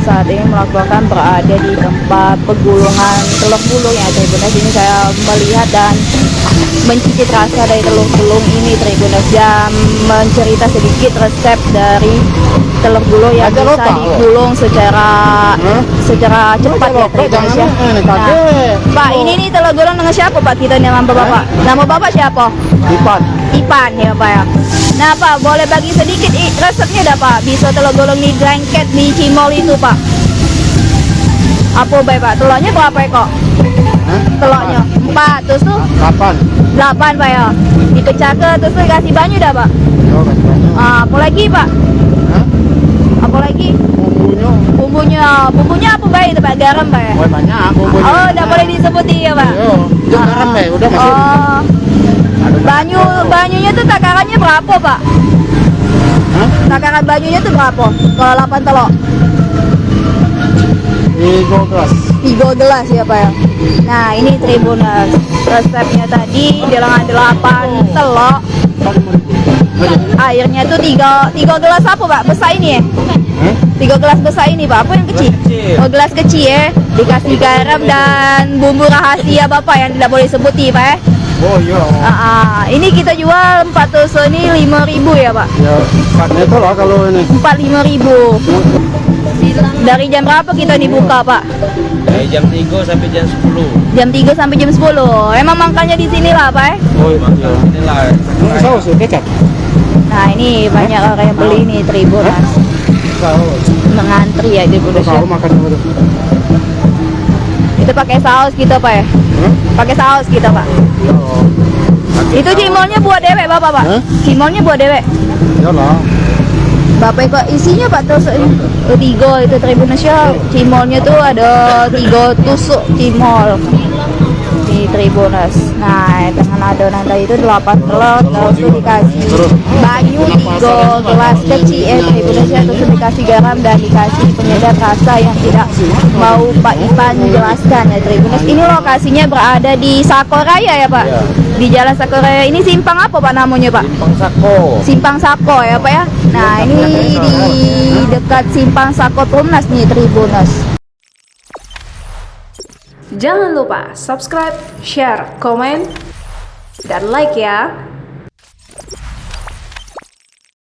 saat ini melaporkan berada di tempat penggulungan telur gulung ya Tribuners. Ini saya melihat dan mencicip rasa dari telur gulung ini Tribuners, dan mencerita sedikit resep dari telur gulung yang bisa digulung secara cepat ya Tribuners ya. Nah, Pak, ini nih telur gulung dengan siapa Pak? Kita nih nama Bapak. Nama Bapak siapa? Ipan ya Pak ya. Nah Pak, boleh bagi sedikit resepnya dah Pak. Bisa telur gulung nih grengket di cimol itu Pak. Apa baik Pak? Telurnya berapa ekor? Telurnya 4, terus tuh 8 Pak ya. Dipecah ke terus tuh dikasih banyu dah Pak. Apa lagi Pak? Apa lagi? Bumbunya apa baik itu Pak? Garam Pak ya? Banyak bumbunya. Oh, udah boleh disebutin ya Pak? Garam ya, udah masih. Banyunya tuh takarannya berapa Pak? Takaran banyunya tuh berapa? Kalau 8 telur? 3 gelas ya Pak ya. Nah ini Tribuners, resepnya tadi dengan 8 telur. Airnya tuh 3 gelas apa Pak? Besar ini ya? 3 gelas besar ini Pak, apa yang kecil? Oh, gelas kecil ya. Dikasih garam dan bumbu rahasia Bapak yang tidak boleh sebutin Pak ya. Oh iya. Ini kita jual 4 tusuk ini 5.000 ya Pak? Ya, itu lah kalau ini. 5.000. Dari jam berapa kita dibuka Pak? Dari jam 3 sampai jam 10. Jam 3 sampai jam 10. Emang makannya di sini lah Pak ya? Oh iya. Inilah. Saus kecap. Nah ini banyak orang yang beli nih Tribuners. Saus. Mengantri ya Tribuners. Tahu makan dulu. Itu pakai saus kita Pak ya? Pakai saus kita Pak. Itu cimolnya buat dewek Bapak Pak? Cimolnya buat dewek? Iyalah. Bapak kok isinya Pak tusuk ini? 3 itu Tribuners ya. Cimolnya tuh ada 3 tusuk cimol di Tribuners. Nah dengan adonan tadi itu 8 telur, terus tuh dikasih banyu 3 gelas kecil Tribuners ya, terus dikasih garam dan dikasih penyedap rasa yang tidak mau Pak Ipan jelaskan ya Tribuners. Ini lokasinya berada di Sakoraya ya Pak? Di Jalan Sakoraya. Ini simpang apa Pak namanya Pak? Simpang Sako ya Pak ya. Nah ini di dekat Simpang Sako Trumnas nih Tribuners. Jangan lupa subscribe, share, komen, dan like ya.